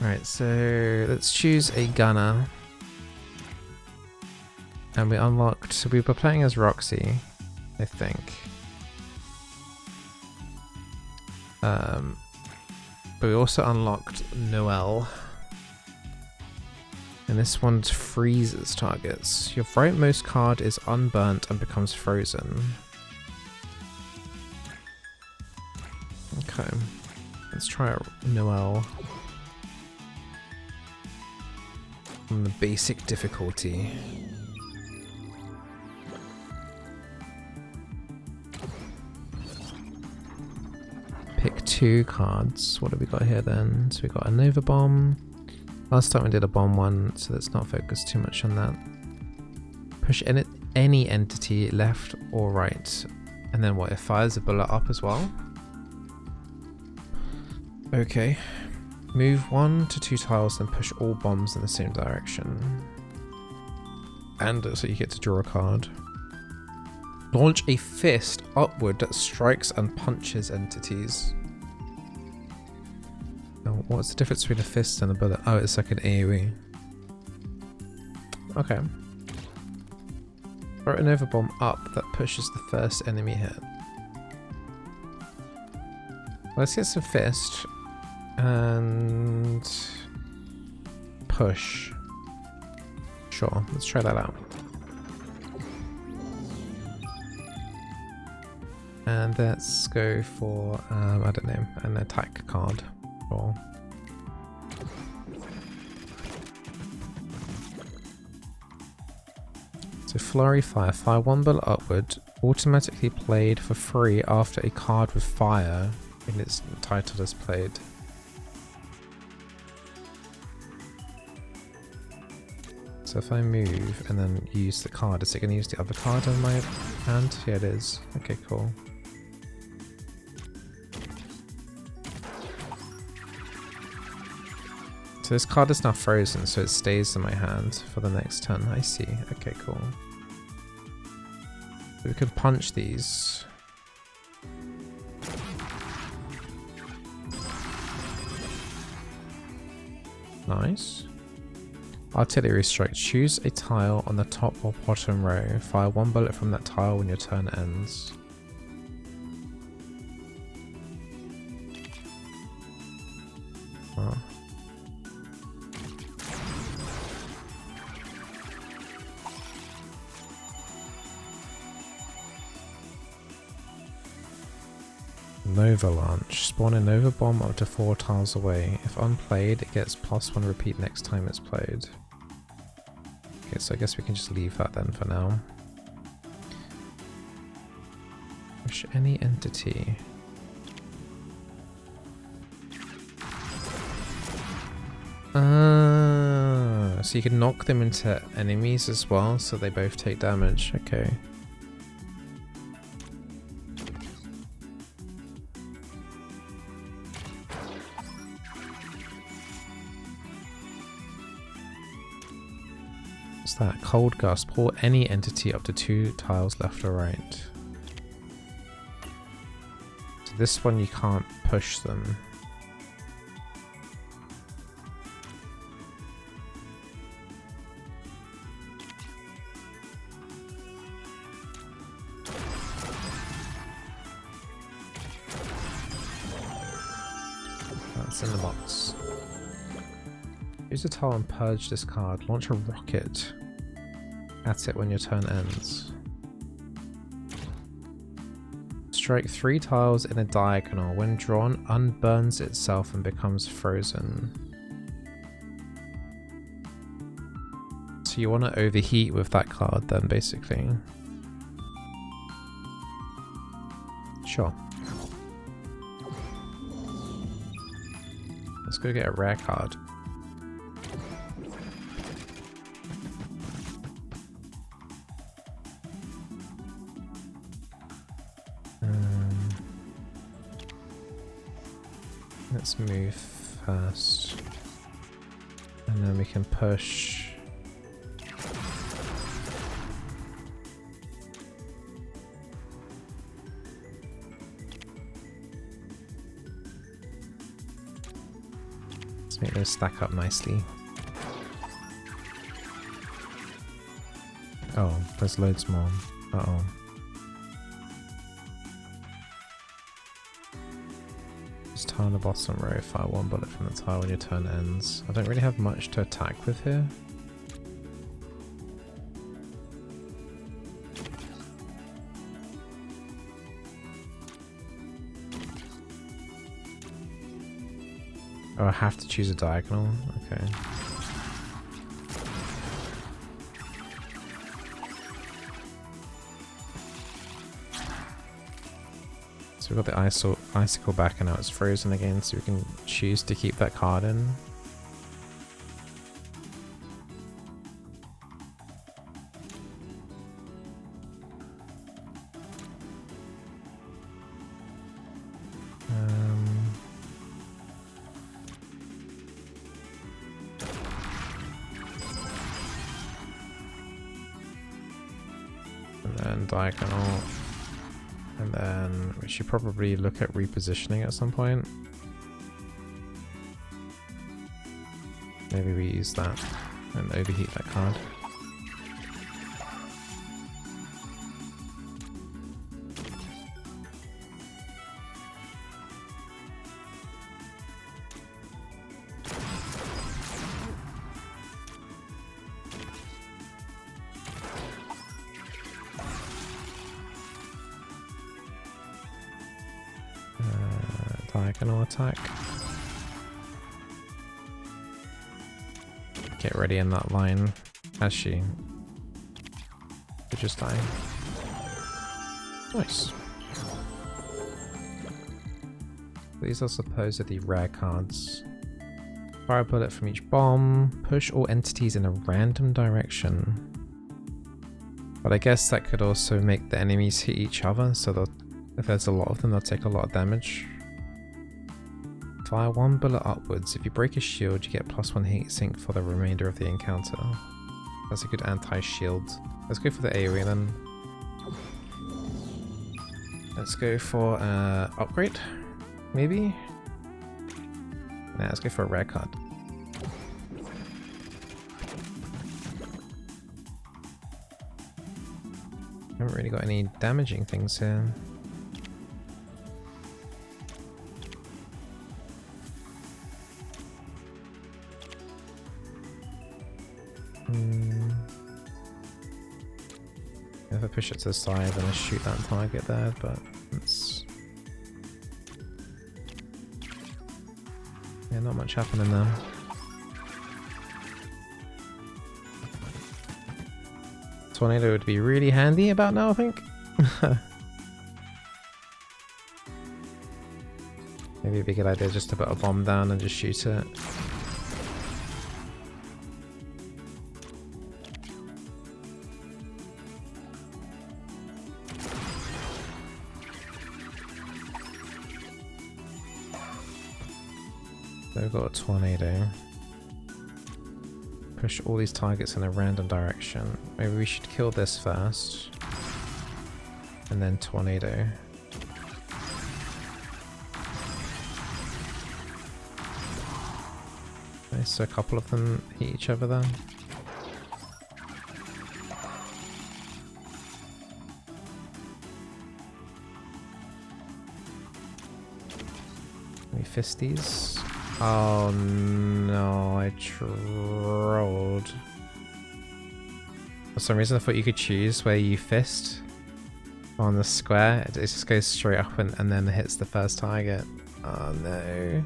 Right, so let's choose a gunner. And we unlocked, so we were playing as Roxy, I think. But we also unlocked Noelle. And this one freezes targets. Your rightmost card is unburnt and becomes frozen. Okay, let's try Noelle. On the basic difficulty. Pick 2 cards. What have we got here then? So we got a Nova Bomb. Last time we did a bomb one, so let's not focus too much on that. Push any entity left or right. And then what? It fires a bullet up as well? Okay. Move 1 to 2 tiles and push all bombs in the same direction. And so you get to draw a card. Launch a fist upward that strikes and punches entities. Oh, what's the difference between a fist and a bullet? Oh, it's like an AoE. Okay. Throw a Nova Bomb up that pushes the first enemy hit. Let's get some fist. And push. Sure, let's try that out. And let's go for, I don't know, an attack card. Or so Flurry Fire. Fire 1 bullet upward. Automatically played for free after a card with fire in its title is played. So if I move and then use the card, is it going to use the other card on my hand? Yeah, it is. Okay, cool. So this card is now frozen, so it stays in my hand for the next turn. I see. Okay, cool. So we can punch these. Nice. Artillery strike. Choose a tile on the top or bottom row. Fire 1 bullet from that tile when your turn ends. Oh. Nova Launch. Spawn a Nova Bomb up to 4 tiles away. If unplayed, it gets +1 repeat next time it's played. Okay, so I guess we can just leave that then for now. Push any entity. So you can knock them into enemies as well, so they both take damage. Okay. That cold gust. Pull any entity up to 2 tiles left or right. So this one you can't push them. That's in the box. Use a tile and purge this card. Launch a rocket at it when your turn ends. Strike 3 tiles in a diagonal. When drawn, unburns itself and becomes frozen. So you want to overheat with that card then, basically. Sure. Let's go get a rare card. Let's move first, and then we can push. Let's make those stack up nicely. Oh, there's loads more. Uh-oh. Just tile on the bottom row, fire one bullet from the tile when your turn ends. I don't really have much to attack with here. Oh, I have to choose a diagonal? Okay. So we've got the icicle back and now it's frozen again, so we can choose to keep that card in. And then diagonal. And then we should probably look at repositioning at some point. Maybe we use that and overheat that card. Diagonal attack. Get ready in that line. As she could just die. Nice. These are supposedly rare cards. Fire a bullet from each bomb. Push all entities in a random direction. But I guess that could also make the enemies hit each other, so if there's a lot of them, they'll take a lot of damage. Fire one bullet upwards. If you break a shield, you get +1 heat sink for the remainder of the encounter. That's a good anti-shield. Let's go for the AoE then. Let's go for upgrade, maybe? Nah, let's go for a rare card. Haven't really got any damaging things here. If I push it to the side, then I shoot that target there, but it's... yeah, not much happening there. Tornado would be really handy about now, I think. Maybe it'd be a good idea just to put a bomb down and just shoot it. So we've got a tornado. Push all these targets in a random direction. Maybe we should kill this first. And then tornado. Okay, so a couple of them hit each other then. Maybe fisties. Oh no, I trolled. For some reason I thought you could choose where you fist on the square. It just goes straight up and then hits the first target. Oh no.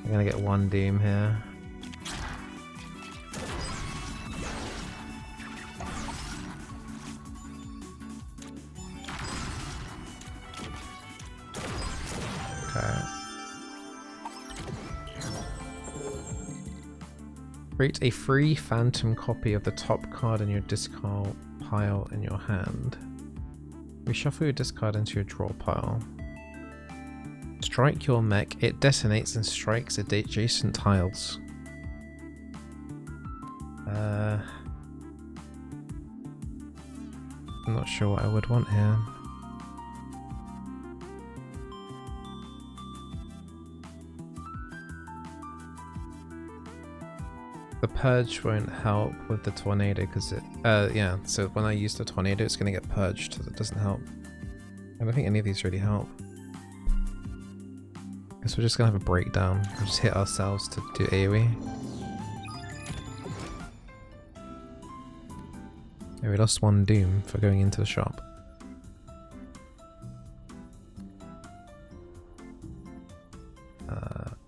I'm gonna get one doom here. Okay. Create a free phantom copy of the top card in your discard pile in your hand. Reshuffle your discard into your draw pile. Strike your mech, it detonates and strikes adjacent tiles. I'm not sure what I would want here. The purge won't help with the tornado because it, yeah, so when I use the tornado it's going to get purged, so that doesn't help. I don't think any of these really help. Guess we're just going to have a breakdown. We'll just hit ourselves to do AoE. Yeah, we lost one Doom for going into the shop.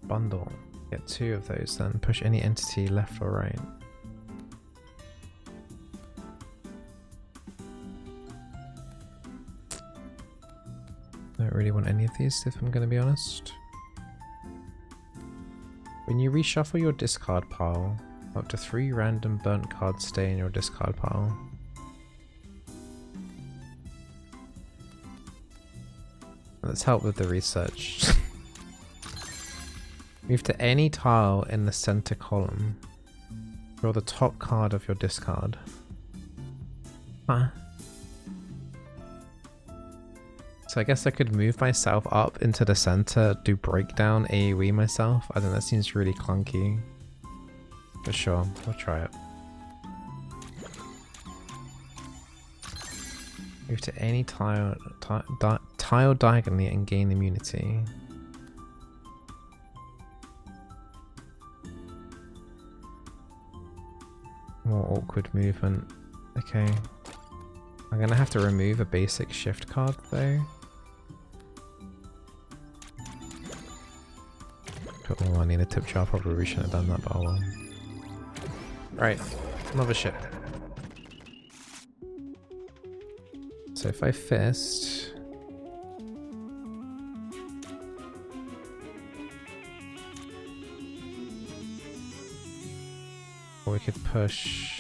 Bundle. Get 2 of those then. Push any entity left or right. Don't really want any of these if I'm going to be honest. When you reshuffle your discard pile, up to 3 random burnt cards stay in your discard pile. Let's help with the research. Move to any tile in the center column. Draw the top card of your discard. Huh. So I guess I could move myself up into the center, do breakdown, AoE myself. I think that seems really clunky. But sure, we'll try it. Move to any tile diagonally and gain immunity. More awkward movement. Okay. I'm gonna have to remove a basic shift card though. Put more money in a tip jar, probably shouldn't have done that, but oh well. Right, another ship. So if I fist... Or we could push...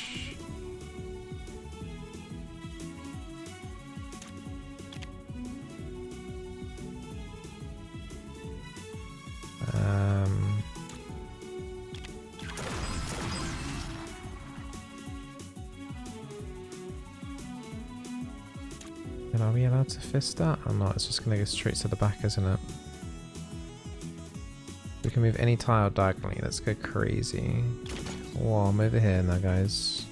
And are we allowed to fist that or not? It's just going to go straight to the back, isn't it? We can move any tile diagonally. Let's go crazy. Whoa, I'm over here now, guys.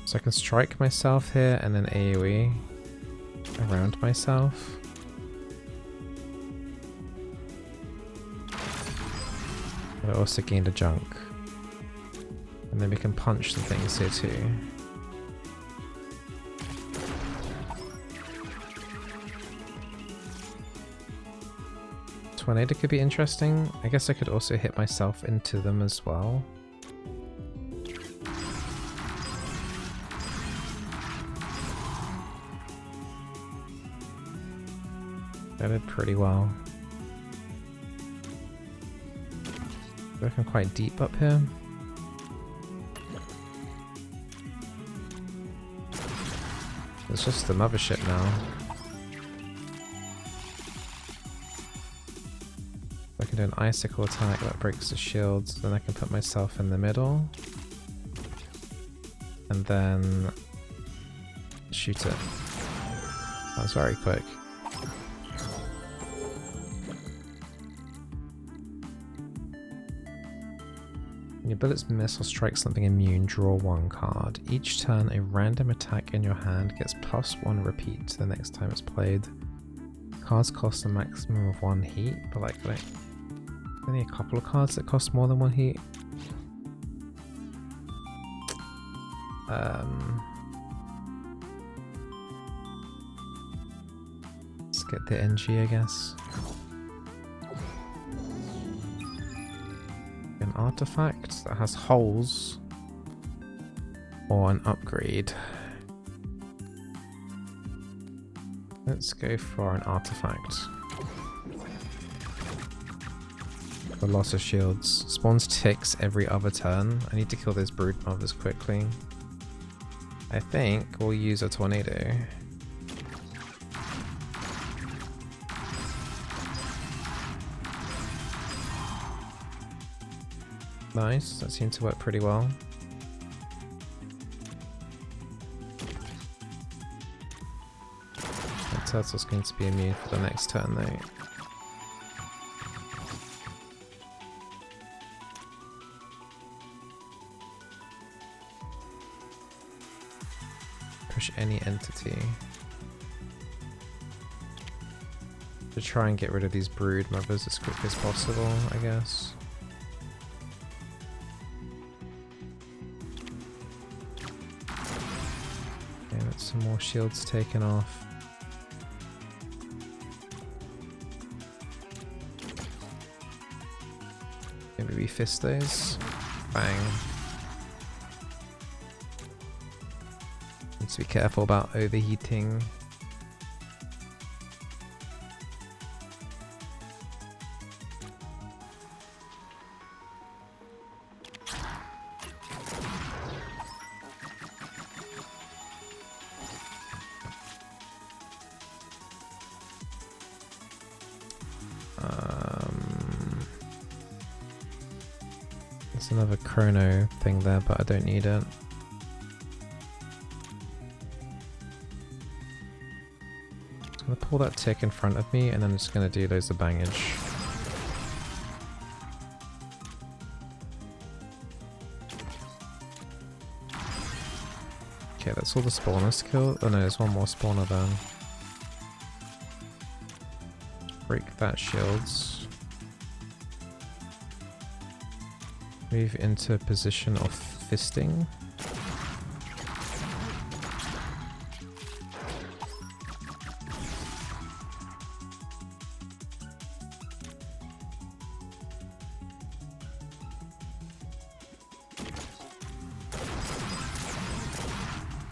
So I can strike myself here and then AoE around myself. I also gained a junk. And then we can punch the things here too. Tornado could be interesting. I guess I could also hit myself into them as well. That did pretty well. Working quite deep up here. It's just the mothership now. I can do an icicle attack that breaks the shields, then I can put myself in the middle. And then shoot it. That was very quick. When your bullets miss or strike something immune, draw 1 card. Each turn, a random attack in your hand gets +1 repeat the next time it's played. Cards cost a maximum of 1 heat, but like only a couple of cards that cost more than 1 heat. Let's get the NG, I guess. An artifact that has holes or an upgrade. Let's go for an artifact. The loss of shields. Spawns ticks every other turn. I need to kill those brood mothers quickly. I think we'll use a tornado. Nice, that seemed to work pretty well. Turtle's going to be immune for the next turn though. Push any entity. To try and get rid of these brood mothers as quick as possible, I guess. Okay, that's some more shields taken off. Maybe we fist those. Bang. Need to be careful about overheating. There's another chrono thing there, but I don't need it. I'm gonna pull that tick in front of me, and then I'm just gonna do loads of bangage. Okay, that's all the spawners killed. Oh no, there's one more spawner there. Break that shields. Move into a position of fisting.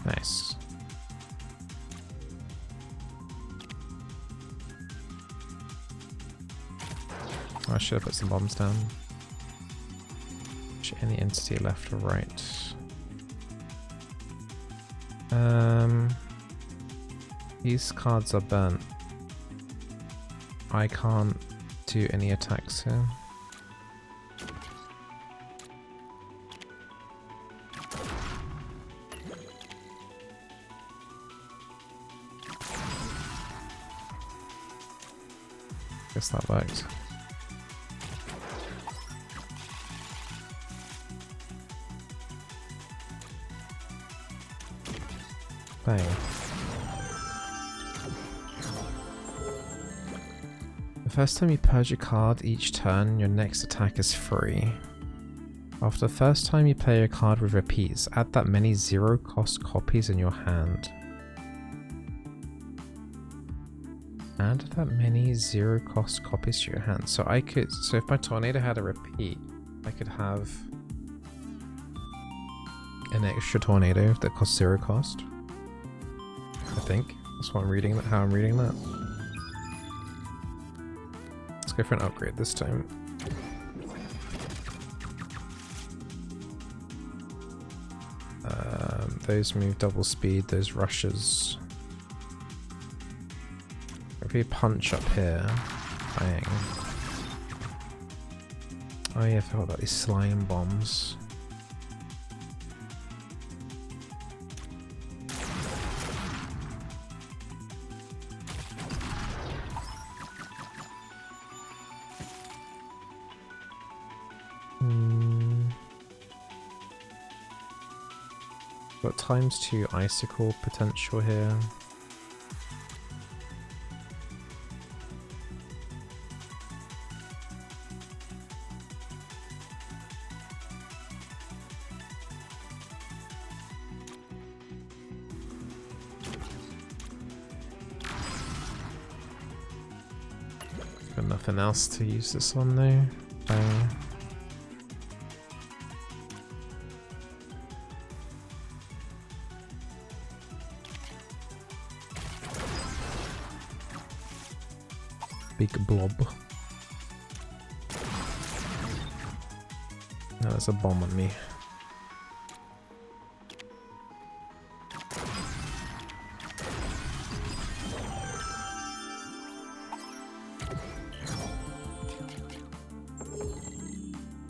Nice. Oh, I should have put some bombs down. Any entity left or right. These cards are burnt. I can't do any attacks here. Guess that worked. Bang. The first time you purge a card each turn, your next attack is free. After the first time you play a card with repeats, add that many zero-cost copies in your hand. Add that many zero-cost copies to your hand. So I could, so if my tornado had a repeat, I could have an extra tornado that costs 0 cost. I think that's what I'm reading. How I'm reading that. Let's go for an upgrade this time. Those move double speed. Those rushes. If we punch up here, bang. Oh yeah, I forgot about these slime bombs. Got ×2 icicle potential here. Got nothing else to use this on though. Bang. Big blob. No, there's a bomb on me.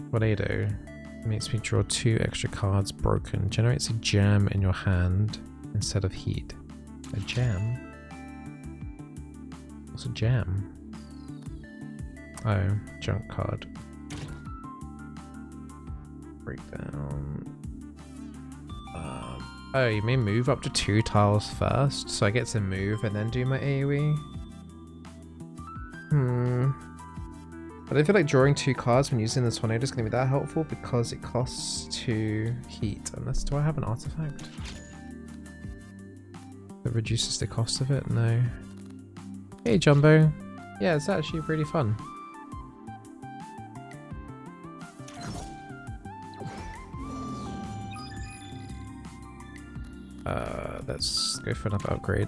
Tornado makes me draw 2 extra cards. Broken. Generates a jam in your hand instead of heat. A jam? What's a jam? Oh, junk card. Breakdown. Oh, you may move up to 2 tiles first, so I get to move and then do my AoE. But I feel like drawing 2 cards when using the tornado is going to be that helpful because it costs 2 heat. Unless, do I have an artifact that reduces the cost of it? No. Hey Jumbo. Yeah, it's actually really fun. Let's go for another upgrade.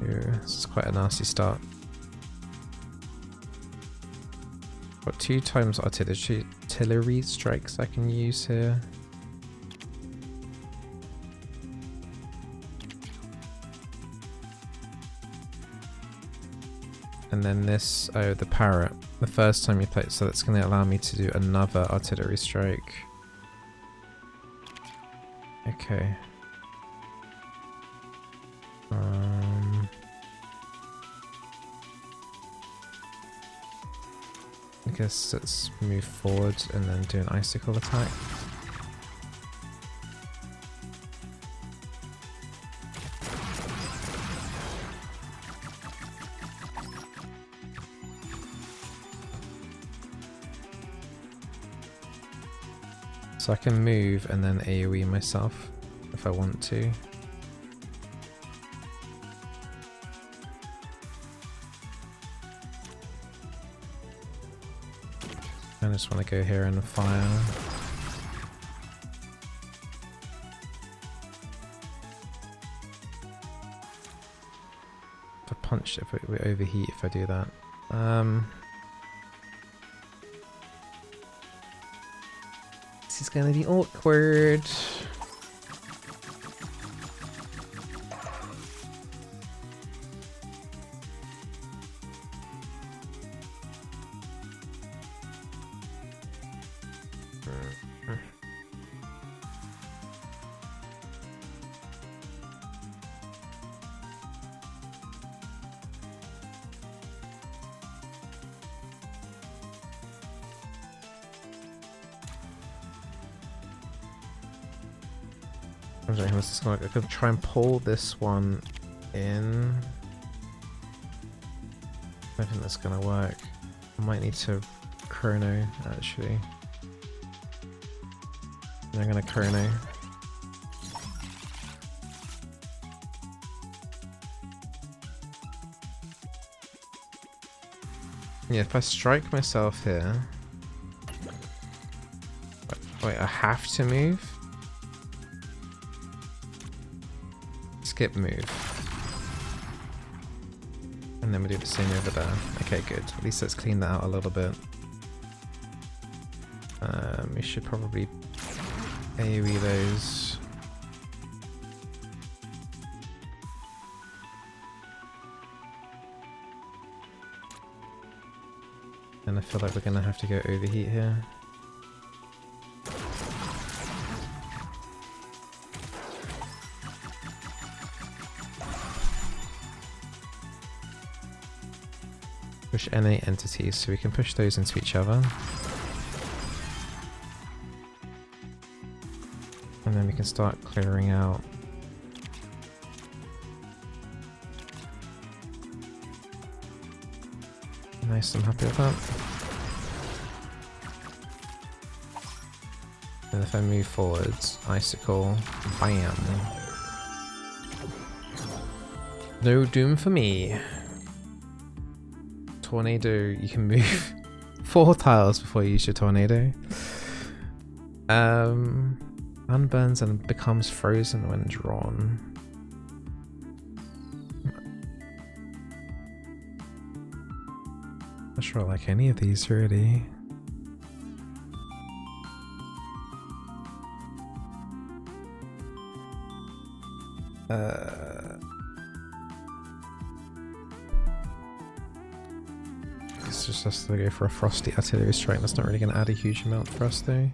Ooh, this is quite a nasty start. Got 2 times artillery strikes I can use here. And then this, oh, the parrot. The first time you play it, so that's going to allow me to do another artillery strike. Okay. I guess let's move forward and then do an icicle attack. So I can move and then AoE myself if I want to. I just want to go here and fire. If I punch, if we overheat if I do that. This is gonna be awkward. I could try and pull this one in. I don't think that's gonna work. I might need to chrono actually. I'm gonna chrono. Yeah, if I strike myself here. Wait, I have to move? Skip move. And then we do the same over there. Okay, good. At least let's clean that out a little bit. We should probably AoE those. And I feel like we're gonna have to go overheat here. Push NA entities, so we can push those into each other. And then we can start clearing out. Nice, I'm happy with that. And if I move forwards, icicle, bam. No doom for me. Tornado, you can move 4 tiles before you use your tornado. Unburns and becomes frozen when drawn. Not sure I like any of these really. It's just us to go for a frosty artillery strike. That's not really going to add a huge amount for us though.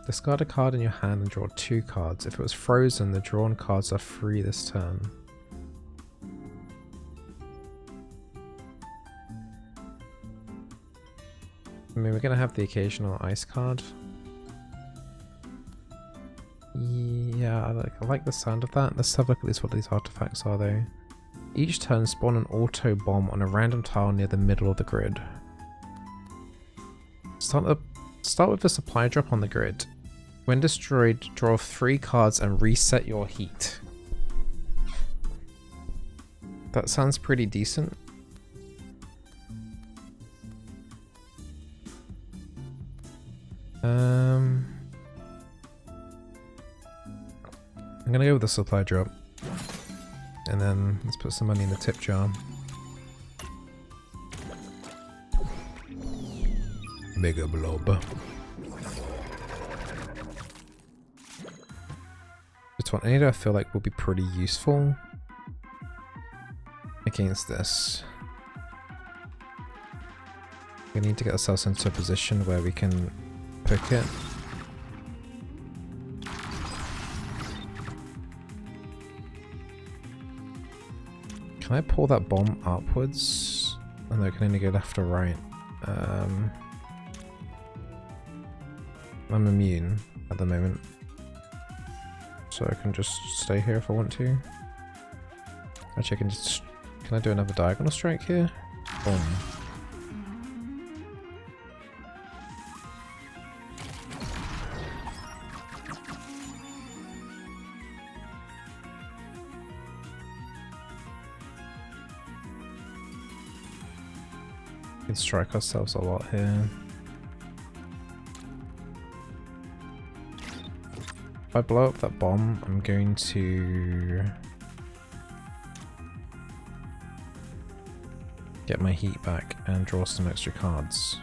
Discard a card in your hand and draw 2 cards. If it was frozen, the drawn cards are free this turn. I mean, we're going to have the occasional ice card. Yeah, I like the sound of that. Let's have a look at what these artifacts are though. Each turn spawn an auto bomb on a random tile near the middle of the grid. Start with a supply drop on the grid. When destroyed, draw 3 cards and reset your heat. That sounds pretty decent. I'm gonna go with the supply drop. And then let's put some money in the tip jar. Mega blob. The tornado I feel like will be pretty useful against this. We need to get ourselves into a position where we can pick it. Can I pull that bomb upwards? Oh no, I can only go left or right. I'm immune at the moment, so I can just stay here if I want to. Actually, can I do another diagonal strike here? Boom. We can strike ourselves a lot here. If I blow up that bomb, I'm going to get my heat back and draw some extra cards.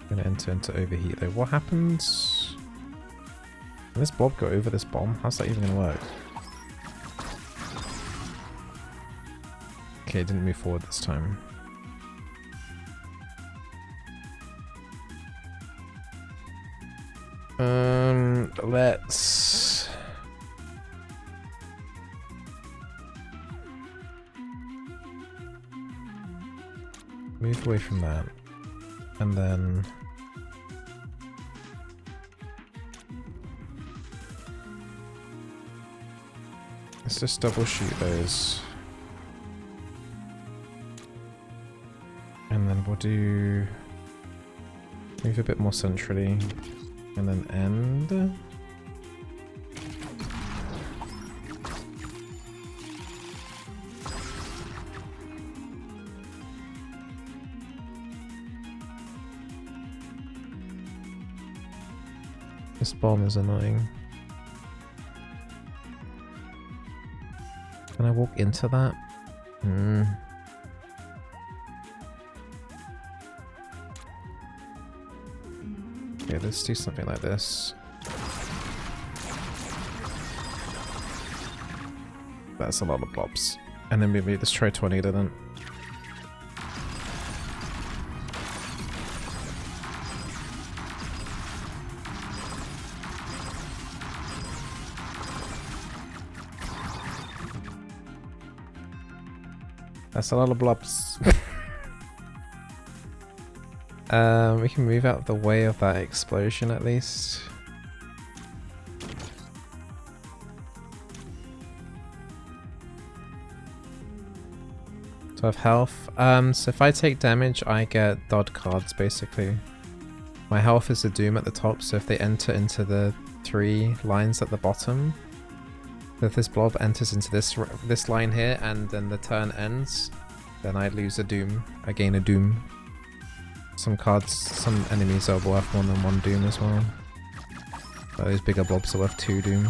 I'm gonna enter into overheat though. What happens? Can this blob go over this bomb? How's that even gonna work? Okay, it didn't move forward this time. Let's move away from that, and then let's just double shoot those. And then we'll do move a bit more centrally, and then end. This bomb is annoying. Can I walk into that? Okay, let's do something like this. That's a lot of blobs. And then maybe let's try tornado then. That's a lot of blobs. We can move out of the way of that explosion at least. So I have health. So if I take damage, I get dot cards basically. My health is a doom at the top, so if they enter into the 3 lines at the bottom, if this blob enters into this line here and then the turn ends, then I lose a doom. I gain a doom. Some cards, some enemies are worth more than 1 doom as well. But those bigger blobs are worth 2 doom.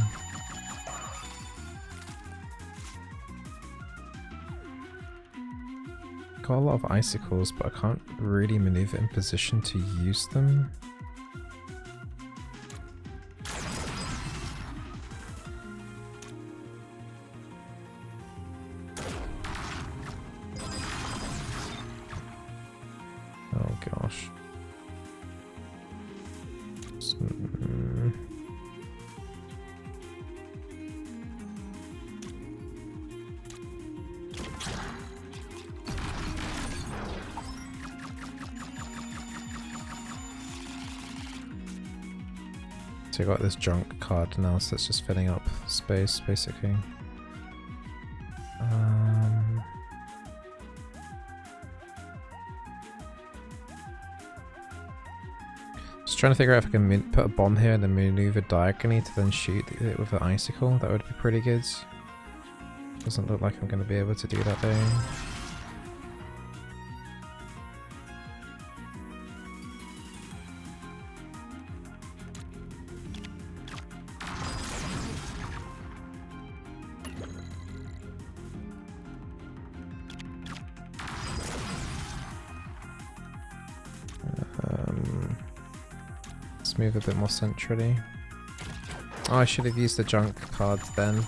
Got a lot of icicles, but I can't really maneuver in position to use them. So you got this junk card now, so it's just filling up space basically. Just trying to figure out if I can put a bomb here and then maneuver diagonally to then shoot it with an icicle. That would be pretty good. Doesn't look like I'm going to be able to do that though. Let's move a bit more centrally. Oh, I should have used the junk cards then.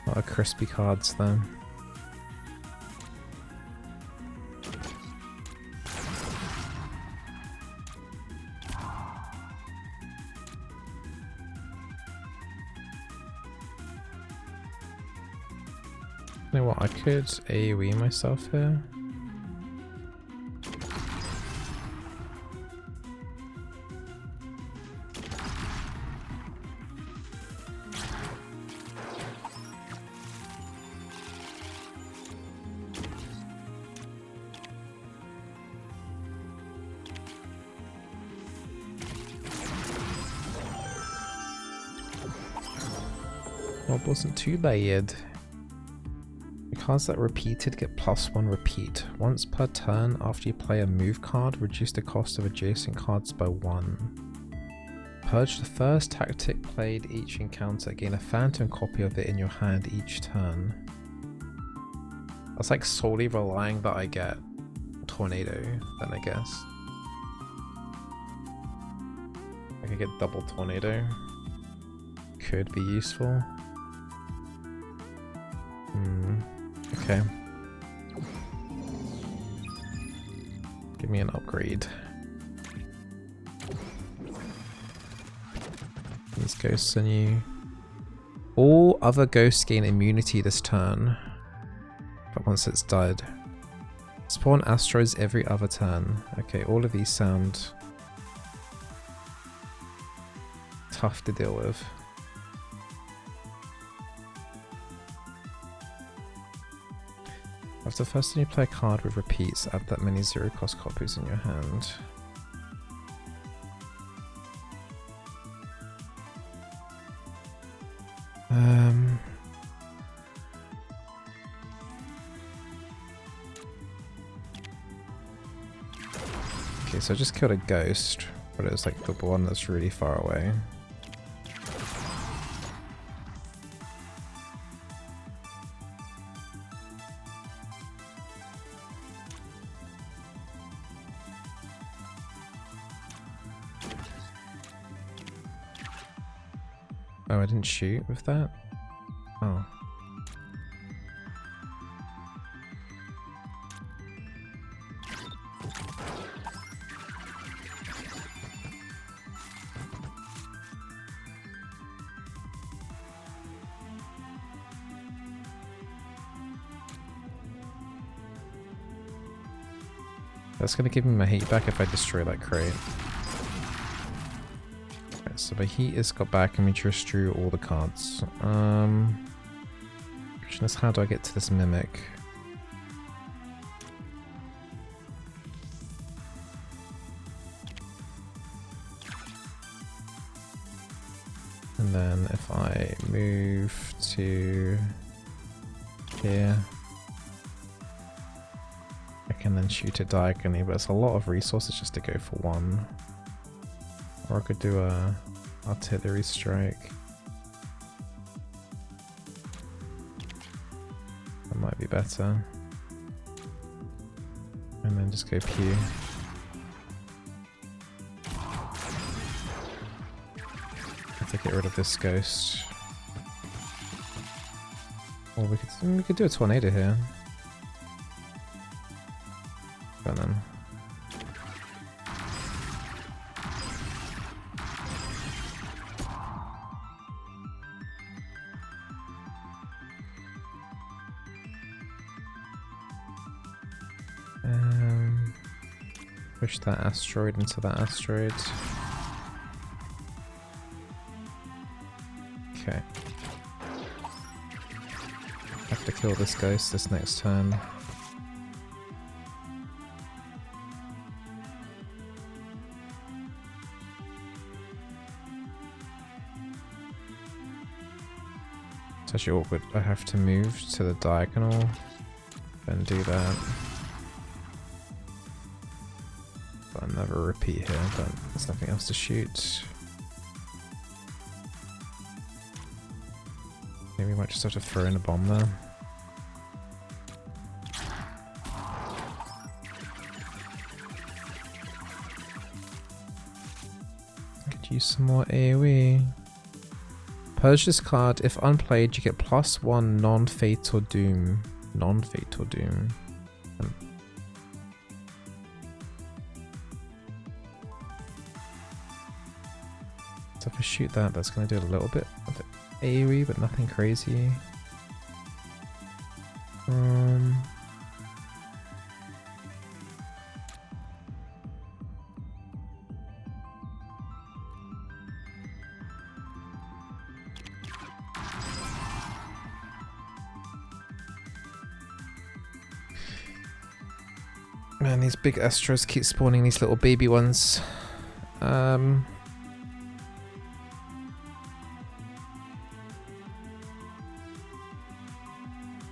A lot of crispy cards then. You know what, I could AoE myself here. Well, it wasn't too bad. Cards that repeated get +1 repeat. Once per turn after you play a move card, reduce the cost of adjacent cards by 1. Purge the first tactic played each encounter. Gain a phantom copy of it in your hand each turn. That's like solely relying that I get Tornado, then I guess. I could get double Tornado. Could be useful. Okay. Give me an upgrade. These ghosts are new. All other ghosts gain immunity this turn, but once it's died. Spawn asteroids every other turn. Okay, all of these sound tough to deal with. After the first time you play a card with repeats, add that many 0-cost copies in your hand. Okay, so I just killed a ghost, but it was like the one that's really far away. Oh, I didn't shoot with that? Oh. That's gonna give me my heat back if I destroy that crate. Okay, so my heat is got back and we just drew all the cards. Question is, how do I get to this mimic? And then if I move to here, I can then shoot it diagonally, but it's a lot of resources just to go for one. Or I could do a artillery strike. That might be better. And then just go pew. to get rid of this ghost. Or we could do a tornado here. Go on then. Push that asteroid into that asteroid. Okay. Have to kill this ghost this next turn. It's actually awkward. I have to move to the diagonal and do that. But another repeat here, but there's nothing else to shoot. Maybe we might just have to throw in a bomb there. Could use some more AoE. Purge this card. If unplayed, you get +1 non-fatal doom. Non-fatal doom. So if I shoot that, that's going to do a little bit of AoE, but nothing crazy. Man, these big Astros keep spawning these little baby ones.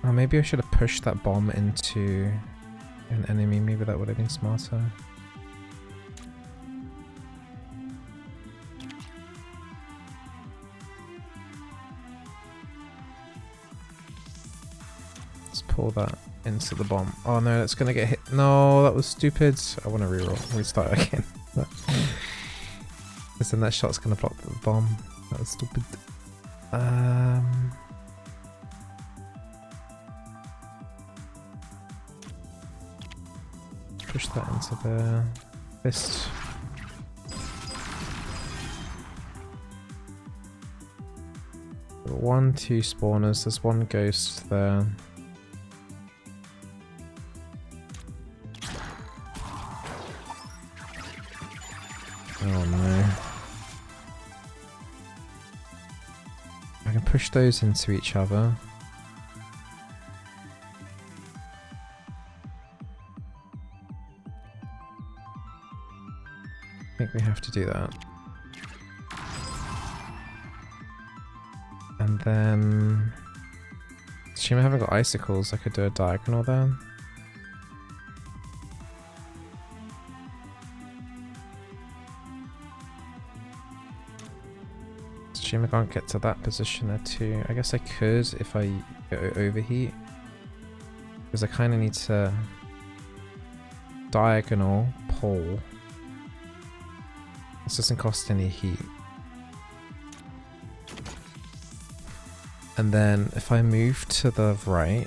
Oh, maybe I should have pushed that bomb into an enemy. Maybe that would have been smarter. Let's pull that into the bomb. Oh no, that's gonna get hit. No, that was stupid. I want to reroll. Restart again. Because then that shot's gonna block the bomb. That was stupid. Push that into the fist. One, two spawners. There's one ghost there. Oh no. I can push those into each other. I think we have to do that. And then... Shame I haven't got icicles, I could do a diagonal there. Shame I can't get to that position there too. I guess I could if I go overheat. Because I kind of need to diagonal pull. This doesn't cost any heat. And then if I move to the right,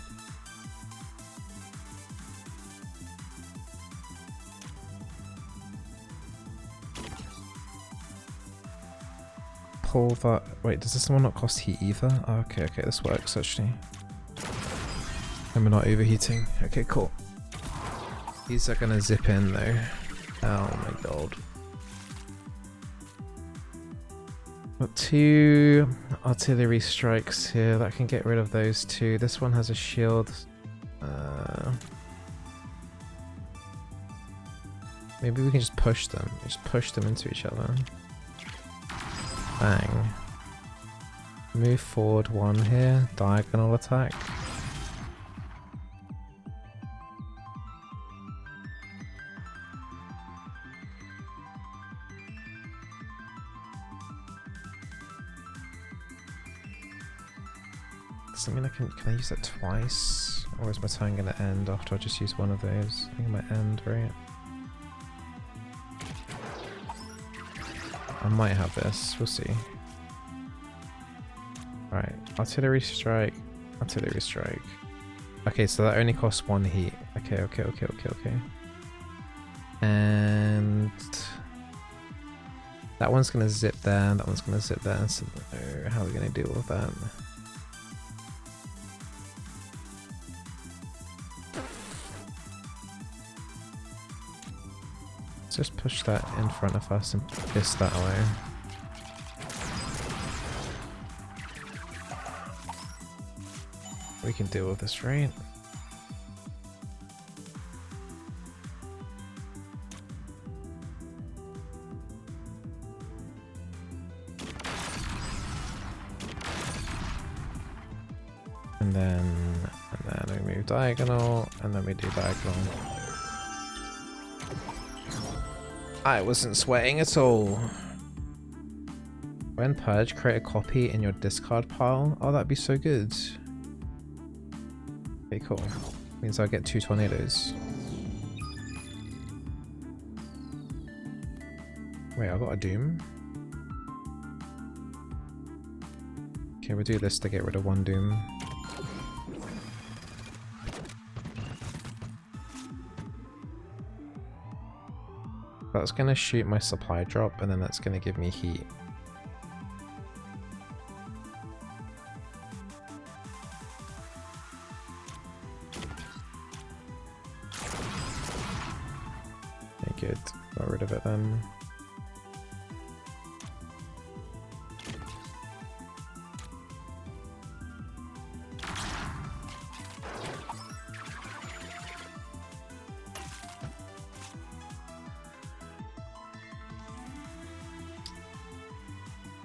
pull that. Wait, does this one not cost heat either? Oh, okay, this works actually. And we're not overheating. Okay, cool. These are gonna zip in though. Oh my god. Got 2 artillery strikes here that can get rid of those 2. This one has a shield. Maybe we can just push them. Just push them into each other. Bang. Move forward 1 here. Diagonal attack. Does that mean can I use that twice? Or is my turn gonna end after I just use one of those? I think it might end, right? I might have this, we'll see. Artillery strike. Artillery strike. Okay, so that only costs 1 heat. Okay. And that one's gonna zip there, that one's gonna zip there. So how are we gonna deal with that? Let's just push that in front of us and fist that away. We can deal with this, right? And then we move diagonal, and then we do diagonal. I wasn't sweating at all. When purge, create a copy in your discard pile. Oh, that'd be so good. Okay, cool. Means I'll get 2 tornadoes. Wait, I got a doom? Okay, we'll do this to get rid of 1 doom. That's gonna shoot my supply drop, and then that's gonna give me heat. Okay, good. Got rid of it then.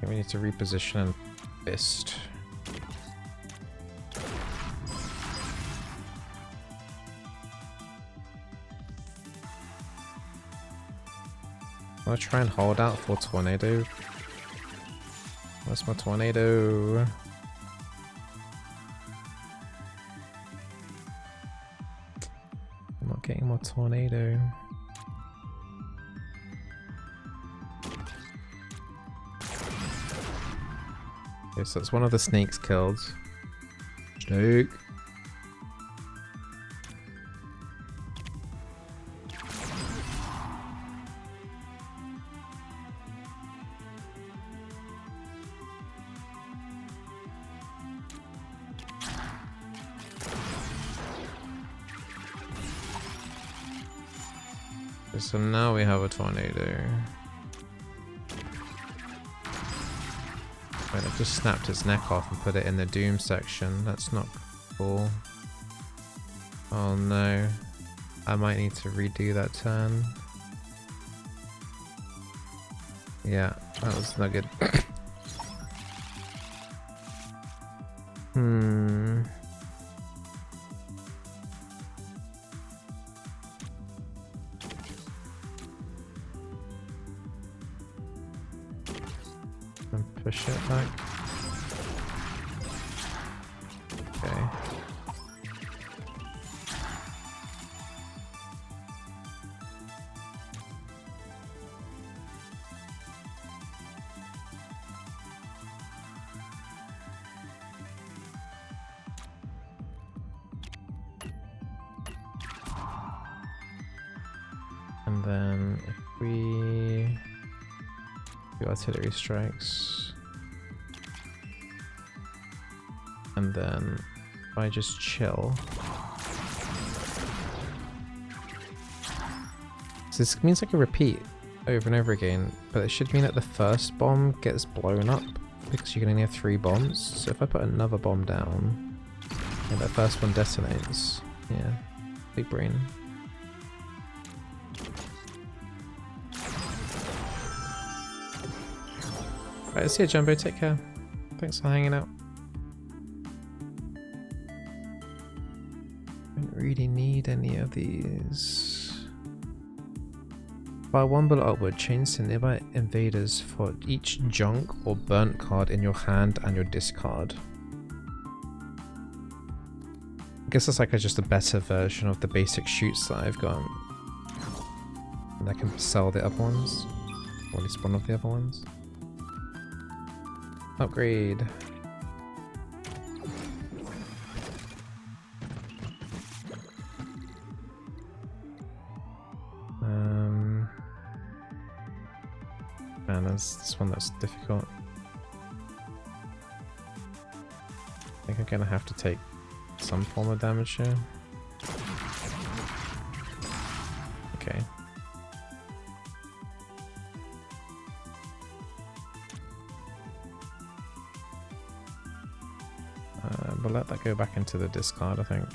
We need to reposition and fist. I'll try and hold out for tornado. Where's my tornado? I'm not getting my tornado. Okay, so it's one of the snakes killed. Snake. Okay, so now we have a tornado. Wait, I just snapped its neck off and put it in the doom section. That's not cool. Oh no. I might need to redo that turn. Yeah, that was not good. And push it back. Okay. And then if we do artillery strikes, and then if I just chill. So this means I can repeat over and over again, but it should mean that the first bomb gets blown up because you can only have 3 bombs. So if I put another bomb down, and that first one detonates, yeah, big brain. Right, see you, Jumbo. Take care. Thanks for hanging out. Don't really need any of these. Fire 1 bullet upward. Change to nearby invaders for each junk or burnt card in your hand and your discard. I guess it's like just a better version of the basic shoots that I've got. And I can sell the other ones. Or at least one of the other ones. Upgrade. Man, there's this one that's difficult. I think I'm gonna have to take some form of damage here. Okay. We'll let that go back into the discard, I think.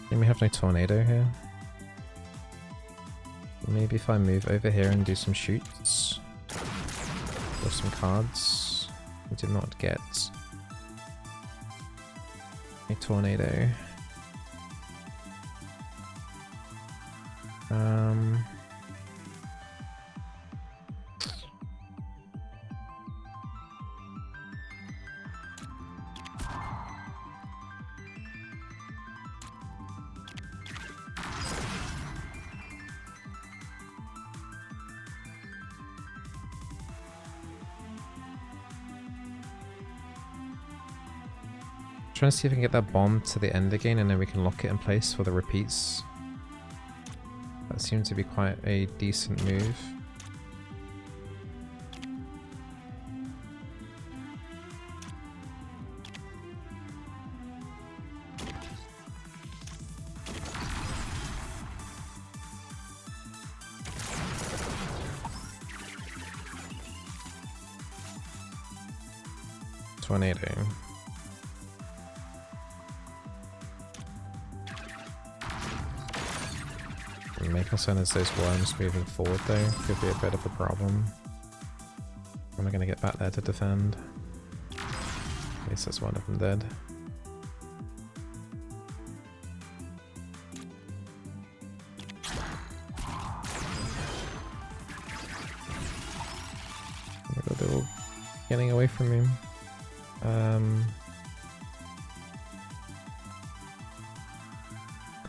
And we have no tornado here. Maybe if I move over here and do some shoots. Or some cards. We did not get a tornado. Trying to see if I can get that bomb to the end again and then we can lock it in place for the repeats. That seems to be quite a decent move. Tornado. Make us as those worms moving forward though could be a bit of a problem. Am I going to get back there to defend? At least that's one of them dead. Oh my god, they're all getting away from me. Go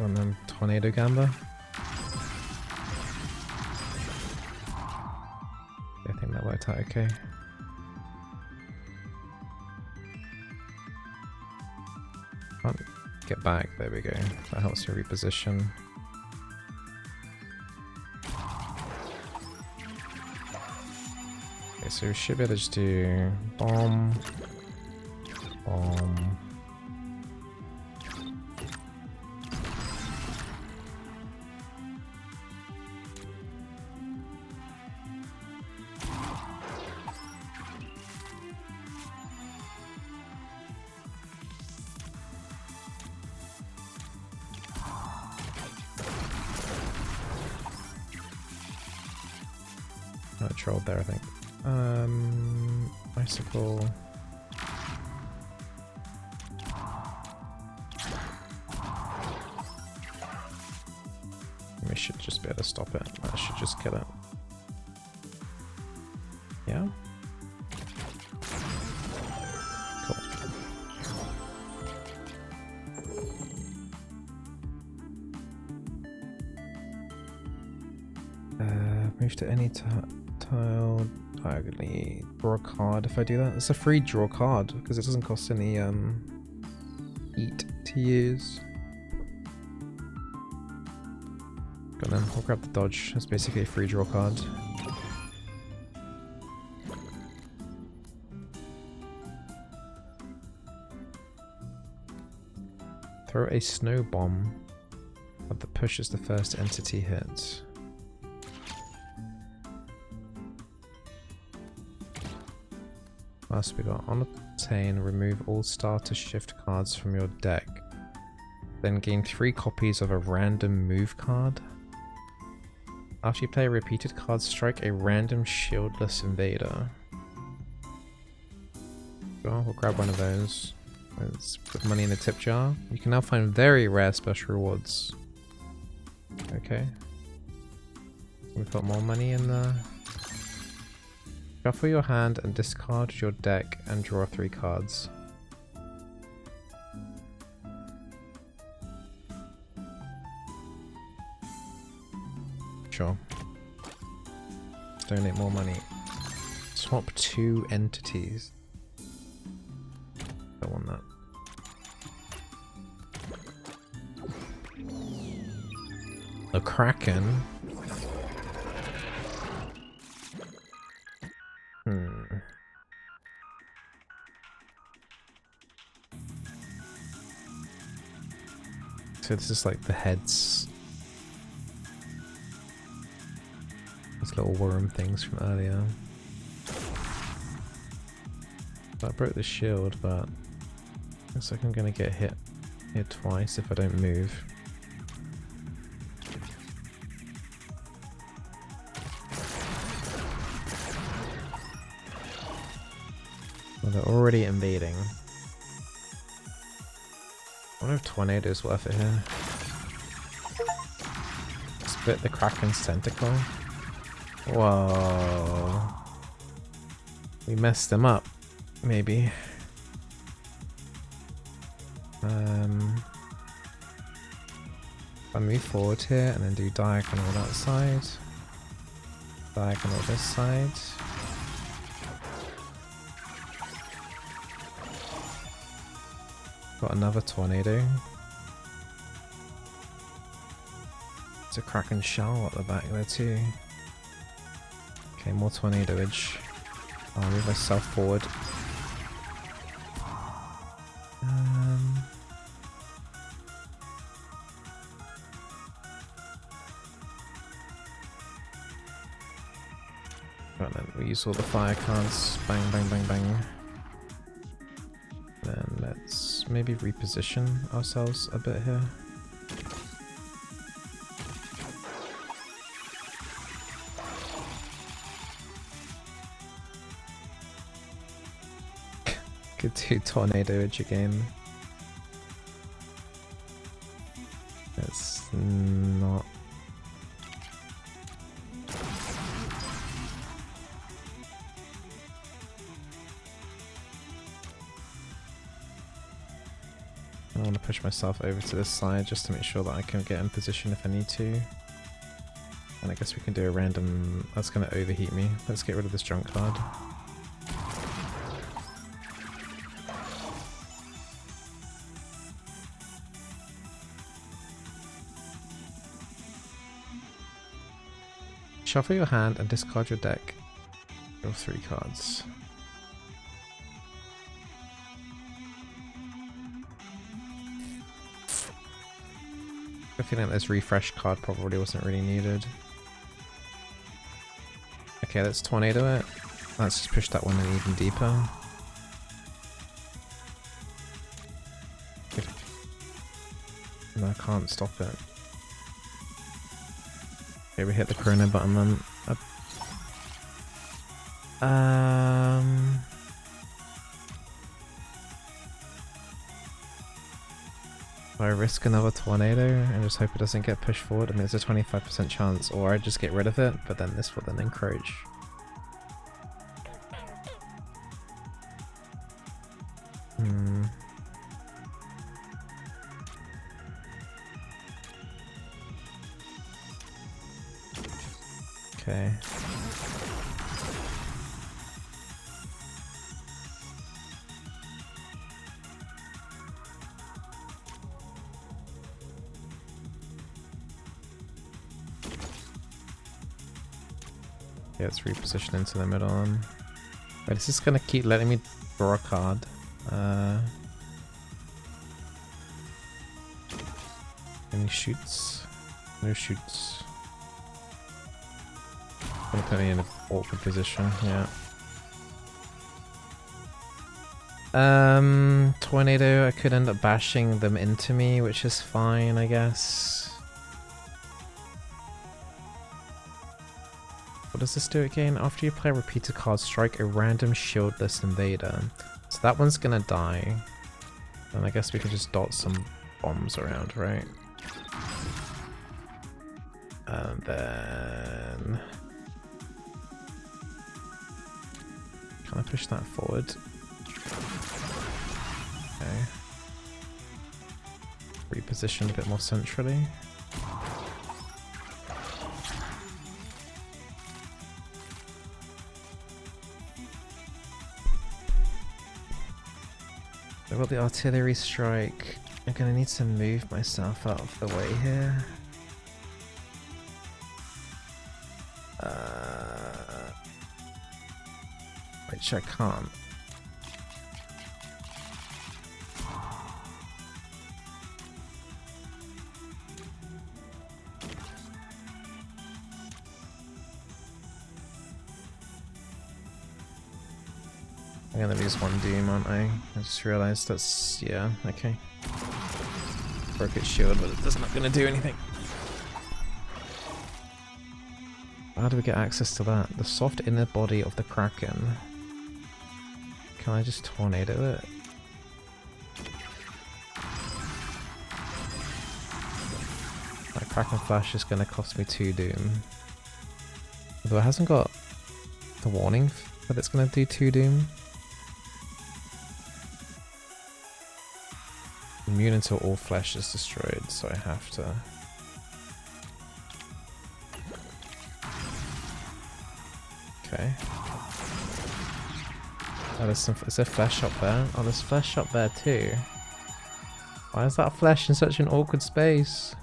on then, Tornado Gamba. I think that worked out okay. Can't get back, there we go. That helps you reposition. Okay, so we should be able to just do bomb, bomb. Not trolled there, I think. Icicle. We should just be able to stop it. That should just kill it. Yeah? Cool. Move to any tile diagonally. Draw a card if I do that. It's a free draw card because it doesn't cost any heat to use. Go on then, I'll grab the dodge. It's basically a free draw card. Throw a snow bomb, but the push is the first entity hit. Last we got on obtain, remove all starter shift cards from your deck. Then gain 3 copies of a random move card. After you play a repeated card, strike a random shieldless invader. Well, we'll grab one of those. Let's put money in the tip jar. You can now find very rare special rewards. Okay. We've got more money in there. Shuffle your hand and discard your deck and draw 3 cards. Sure. Donate more money. Swap 2 entities. Don't want that. a Kraken. So this is like the heads. These little worm things from earlier. I broke the shield, but looks like I'm gonna get hit here twice if I don't move. Well, they're already invading. I wonder if Tornado's worth it here. Split the Kraken's tentacle. Whoa. We messed them up, maybe. I move forward here and then do diagonal that side. Diagonal this side. Got another tornado. There's a Kraken shell at the back there too. Okay, more tornadoage. I'll move myself forward. Right then, we use all the fire cards. Bang, bang, bang, bang. Then let's maybe reposition ourselves a bit here. Could do tornadoage again. It's not. I want to push myself over to this side just to make sure that I can get in position if I need to. And I guess we can do a random... That's going to overheat me. Let's get rid of this junk card. Shuffle your hand and discard your deck. Draw 3 cards. I feel like this refresh card probably wasn't really needed. Okay, let's tornado it. Let's just push that one in even deeper. No, I can't stop it. Okay, we hit the chrono button then. Do I risk another tornado and just hope it doesn't get pushed forward? I mean, there's a 25% chance, or I just get rid of it, but then this will then encroach. Okay. Yeah, let's reposition into the middle. Wait, is this gonna keep letting me draw a card? Any shoots? No shoots. Gonna put me in an awkward position, yeah. Tornado, I could end up bashing them into me, which is fine, I guess. What does this do again? After you play a repeated card, strike a random shieldless invader. So that one's gonna die. And I guess we can just dot some bombs around, right? And then... Can I push that forward? Okay. Reposition a bit more centrally. I've got the artillery strike. I'm gonna need to move myself out of the way here. Which I can't. I'm gonna lose one doom, aren't I? I just realised that's... yeah, okay. Broke its shield, but it's not gonna do anything. How do we get access to that? The soft inner body of the Kraken. Can I just tornado it? That Kraken Flash is gonna cost me 2 doom. Although it hasn't got the warning that it's gonna do 2 doom. Immune until all flesh is destroyed, so I have to... Okay. Oh, there's some... is there flesh up there? Oh, there's flesh up there too. Why is that flesh in such an awkward space?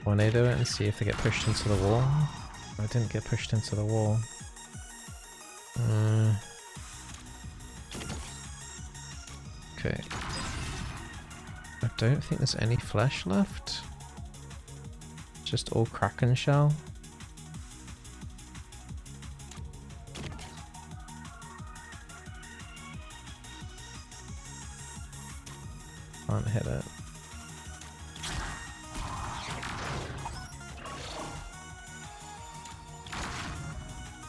Tornado it and see if they get pushed into the wall. I didn't get pushed into the wall. Okay. I don't think there's any flesh left. Just all Kraken shell. Can't hit it.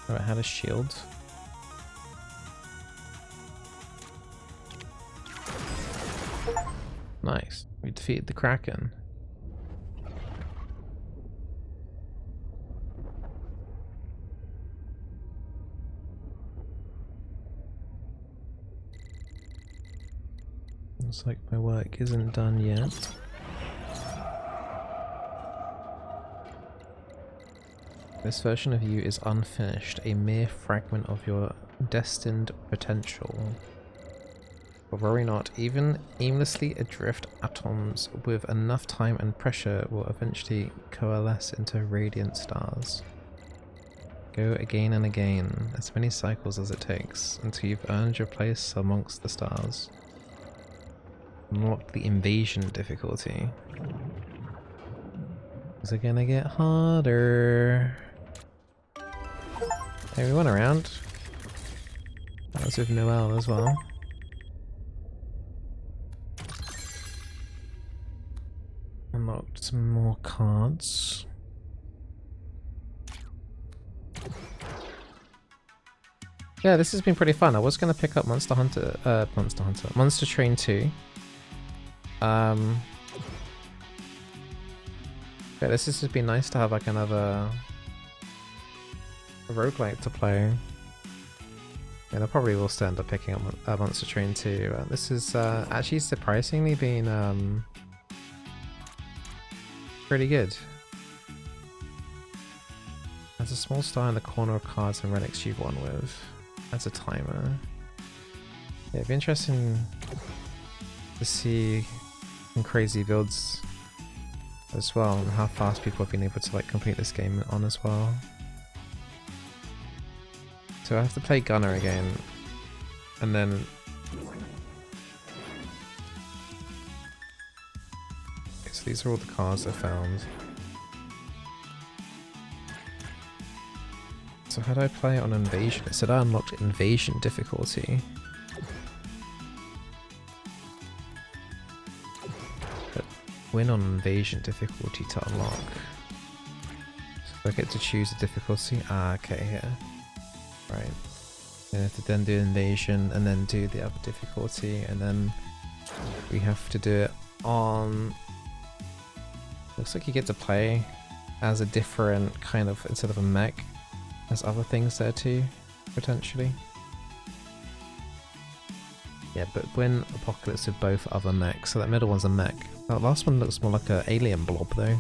Oh, it had a shield. Nice. We defeated the Kraken. Looks like my work isn't done yet. This version of you is unfinished, a mere fragment of your destined potential. But worry not, even aimlessly adrift atoms with enough time and pressure will eventually coalesce into radiant stars. Go again and again, as many cycles as it takes, until you've earned your place amongst the stars. Unlock the invasion difficulty. Is it gonna get harder? Hey, we went around. That was with Noelle as well. Unlocked some more cards. Yeah, this has been pretty fun. I was going to pick up Monster Train 2. Yeah, this has just been nice to have like another roguelike to play. And I probably will still end up picking up Monster Train 2. This is actually surprisingly been pretty good. There's a small star in the corner of cards and relics you've won with. That's a timer. Yeah, it'd be interesting to see some crazy builds as well, and how fast people have been able to like complete this game on as well. So I have to play Gunner again, and then these are all the cards I found. So how do I play it on Invasion? It said I unlocked Invasion difficulty. But win on Invasion difficulty to unlock. So I get to choose a difficulty. Ah, okay, yeah. Right. I have to then do Invasion and then do the other difficulty, and then we have to do it on... Looks like you get to play as a different kind of, instead of a mech, there's other things there too, potentially. Yeah, but win Apocalypse with both other mechs, so that middle one's a mech. That last one looks more like an alien blob though.